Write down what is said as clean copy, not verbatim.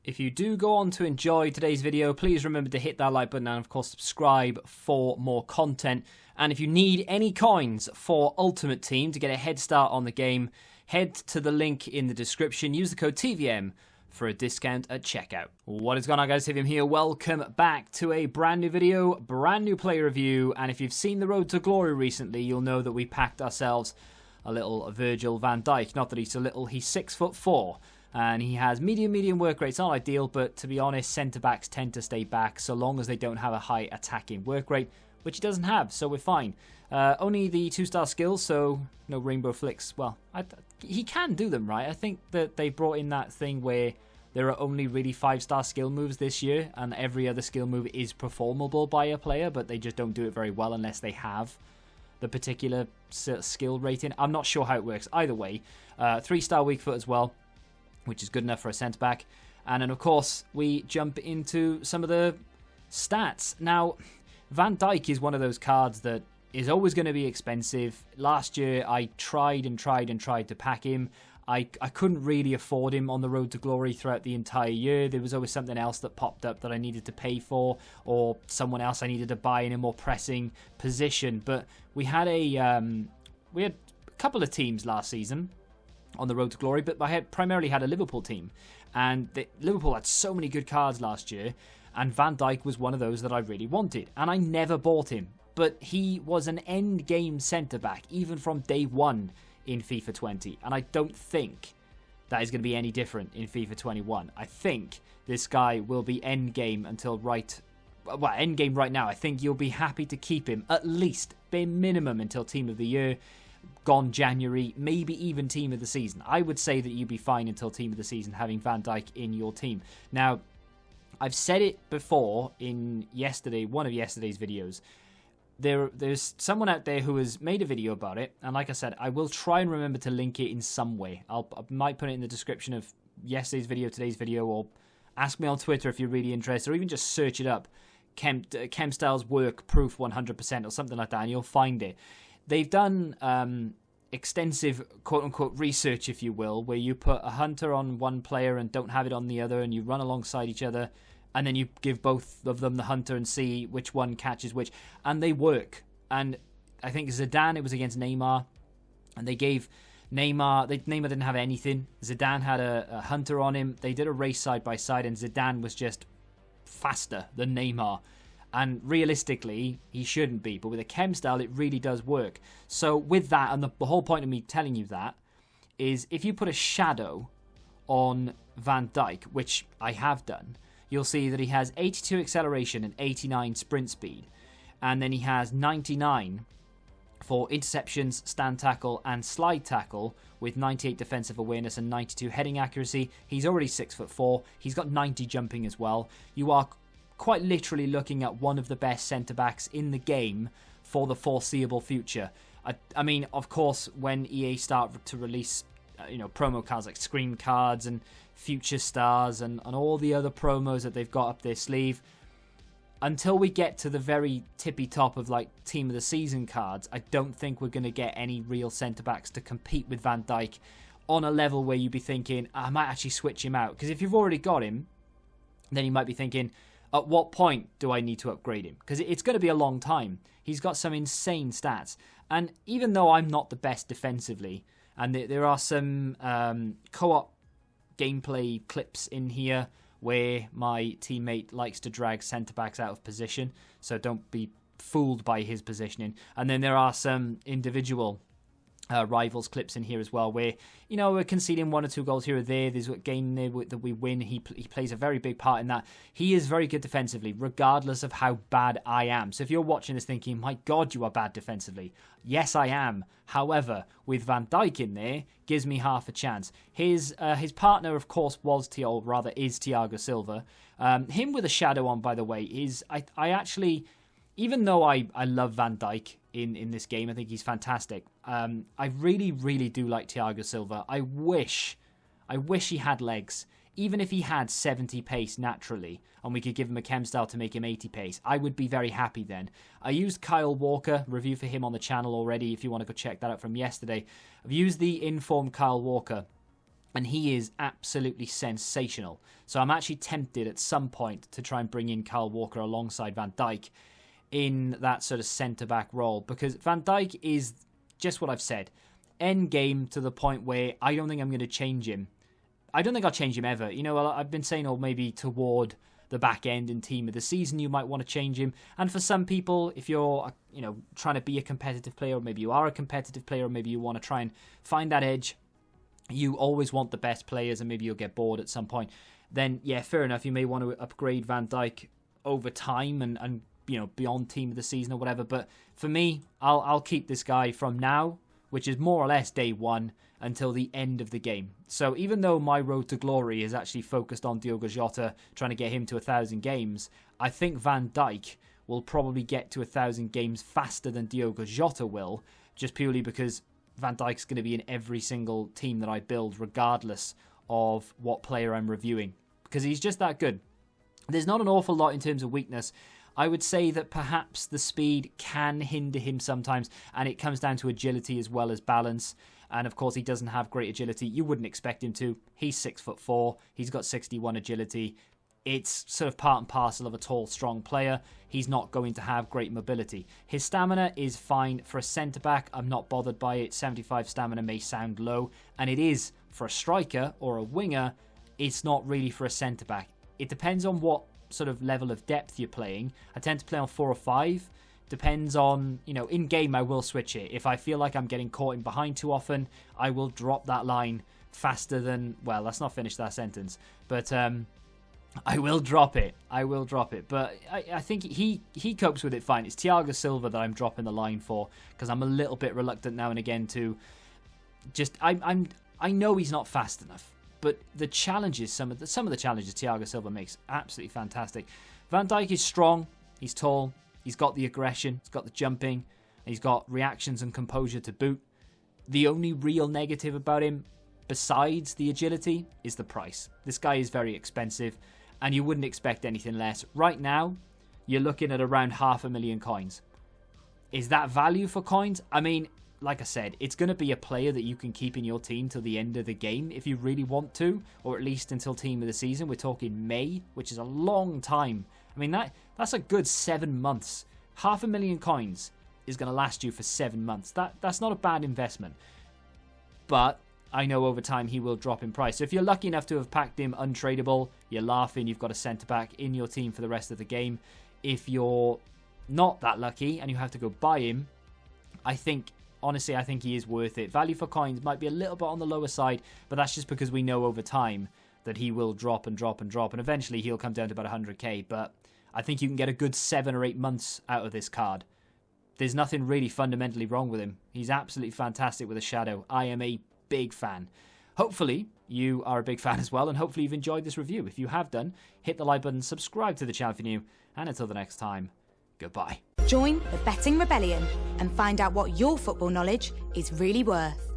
If you do go on to enjoy today's video, please remember to hit that like button and of course subscribe for more content. And if you need any coins for Ultimate Team to get a head start on the game, head to the link in the description. Use the code TVM for a discount at checkout. What is going on, guys? TVM here. Welcome back to a brand new video, brand new player review. And if you've seen the Road to Glory recently, you'll know that we packed ourselves a little Virgil van Dijk. Not that he's a little, he's 6'4". And he has medium work rate. It's not ideal, but to be honest, centre-backs tend to stay back so long as they don't have a high attacking work rate, which he doesn't have, so we're fine. Only the 2-star skills, so no rainbow flicks. Well, he can do them, right? I think that they brought in that thing where there are only really 5-star skill moves this year, and every other skill move is performable by a player, but they just don't do it very well unless they have the particular skill rating. I'm not sure how it works. Either way, 3-star weak foot as well, which is good enough for a centre-back. And then, of course, we jump into some of the stats. Now, Van Dijk is one of those cards that is always going to be expensive. Last year, I tried to pack him. I couldn't really afford him on the Road to Glory throughout the entire year. There was always something else that popped up that I needed to pay for, or someone else I needed to buy in a more pressing position. But we had a couple of teams last season on the Road to Glory, but I primarily had a Liverpool team, and Liverpool had so many good cards last year, and Van Dijk was one of those that I really wanted, and I never bought him, but he was an end game centre-back even from day one in FIFA 20, and I don't think that is going to be any different in FIFA 21. I think this guy will be end game until end game right now. I think you'll be happy to keep him at least bare minimum until Team of the Year, gone January, maybe even Team of the Season. I would say that you'd be fine until Team of the Season having Van Dijk in your team. Now, I've said it before in one of yesterday's videos. There's someone out there who has made a video about it, and like I said, I will try and remember to link it in some way. I might put it in the description of yesterday's video, today's video, or ask me on Twitter if you're really interested, or even just search it up, Chemstyles Work Proof 100% or something like that, and you'll find it. They've done extensive quote-unquote research, if you will, where you put a hunter on one player and don't have it on the other, and you run alongside each other, and then you give both of them the hunter and see which one catches which, and they work. And I think Zidane, it was against Neymar, and they gave Neymar didn't have anything. Zidane had a hunter on him. They did a race side by side, and Zidane was just faster than Neymar. And realistically, he shouldn't be. But with a chem style, it really does work. So with that, and the whole point of me telling you that, is if you put a shadow on Van Dijk, which I have done, you'll see that he has 82 acceleration and 89 sprint speed. And then he has 99 for interceptions, stand tackle, and slide tackle, with 98 defensive awareness and 92 heading accuracy. He's already 6'4". He's got 90 jumping as well. You are quite literally looking at one of the best centre-backs in the game for the foreseeable future. I mean, of course, when EA start to release promo cards like Scream cards and Future Stars and all the other promos that they've got up their sleeve, until we get to the very tippy top of like Team of the Season cards, I don't think we're going to get any real centre-backs to compete with Van Dijk on a level where you'd be thinking, I might actually switch him out. Because if you've already got him, then you might be thinking, at what point do I need to upgrade him? Because it's going to be a long time. He's got some insane stats. And even though I'm not the best defensively, and there are some co-op gameplay clips in here where my teammate likes to drag centre-backs out of position, so don't be fooled by his positioning. And then there are some individual rivals clips in here as well, where we're conceding 1 or 2 goals here or there. There's a game there that we win. He plays a very big part in that. He is very good defensively, regardless of how bad I am. So if you're watching this thinking, my God, you are bad defensively, yes, I am. However, with Van Dijk in there, gives me half a chance. His partner, of course, is Thiago Silva. Him with a shadow on, by the way, is I actually, even though I love Van Dijk in this game, I think he's fantastic. I really, really do like Thiago Silva. I wish he had legs. Even if he had 70 pace naturally, and we could give him a chem style to make him 80 pace, I would be very happy then. I used Kyle Walker, review for him on the channel already, if you want to go check that out from yesterday. I've used the Informed Kyle Walker, and he is absolutely sensational. So I'm actually tempted at some point to try and bring in Kyle Walker alongside Van Dijk in that sort of centre-back role, because Van Dijk is just what I've said. End game to the point where I don't think I'm going to change him. I don't think I'll change him ever. You know, I've been saying, maybe toward the back end in team of the season, you might want to change him. And for some people, if you're, trying to be a competitive player, or maybe you are a competitive player, or maybe you want to try and find that edge, you always want the best players, and maybe you'll get bored at some point. Then, yeah, fair enough. You may want to upgrade Van Dijk over time and beyond team of the season or whatever. But for me, I'll keep this guy from now, which is more or less day one, until the end of the game. So even though my road to glory is actually focused on Diogo Jota, trying to get him to 1,000 games, I think Van Dijk will probably get to 1,000 games faster than Diogo Jota will, just purely because Van Dijk's going to be in every single team that I build, regardless of what player I'm reviewing, because he's just that good. There's not an awful lot in terms of weakness. I would say that perhaps the speed can hinder him sometimes, and it comes down to agility as well as balance. And of course, he doesn't have great agility. You wouldn't expect him to. He's 6'4". He's got 61 agility. It's sort of part and parcel of a tall, strong player. He's not going to have great mobility. His stamina is fine for a centre-back. I'm not bothered by it. 75 stamina may sound low, and it is for a striker or a winger. It's not really for a centre-back. It depends on what sort of level of depth you're playing. I tend to play on 4 or 5. Depends on, in game I will switch it. If I feel like I'm getting caught in behind too often, I will drop that line faster than, well, let's not finish that sentence. But I will drop it. But I think he copes with it fine. It's Thiago Silva that I'm dropping the line for, because I'm a little bit reluctant now and again to just, I know he's not fast enough. But the challenges, some of the challenges Thiago Silva makes, absolutely fantastic. Van Dijk is strong, he's tall, he's got the aggression, he's got the jumping, and he's got reactions and composure to boot. The only real negative about him, besides the agility, is the price. This guy is very expensive, and you wouldn't expect anything less. Right now, you're looking at around 500,000 coins. Is that value for coins? I mean, like I said, it's going to be a player that you can keep in your team till the end of the game if you really want to, or at least until team of the season. We're talking May, which is a long time. I mean, that's a good 7 months. 500,000 coins is going to last you for 7 months. That's not a bad investment. But I know over time he will drop in price. So if you're lucky enough to have packed him untradeable, you're laughing, you've got a centre-back in your team for the rest of the game. If you're not that lucky and you have to go buy him, honestly, I think he is worth it. Value for coins might be a little bit on the lower side, but that's just because we know over time that he will drop and drop and drop, and eventually he'll come down to about 100k, but I think you can get a good 7 or 8 months out of this card. There's nothing really fundamentally wrong with him. He's absolutely fantastic with a shadow. I am a big fan. Hopefully, you are a big fan as well, and hopefully you've enjoyed this review. If you have done, hit the like button, subscribe to the channel if you're new, and until the next time, goodbye. Join the Betting Rebellion and find out what your football knowledge is really worth.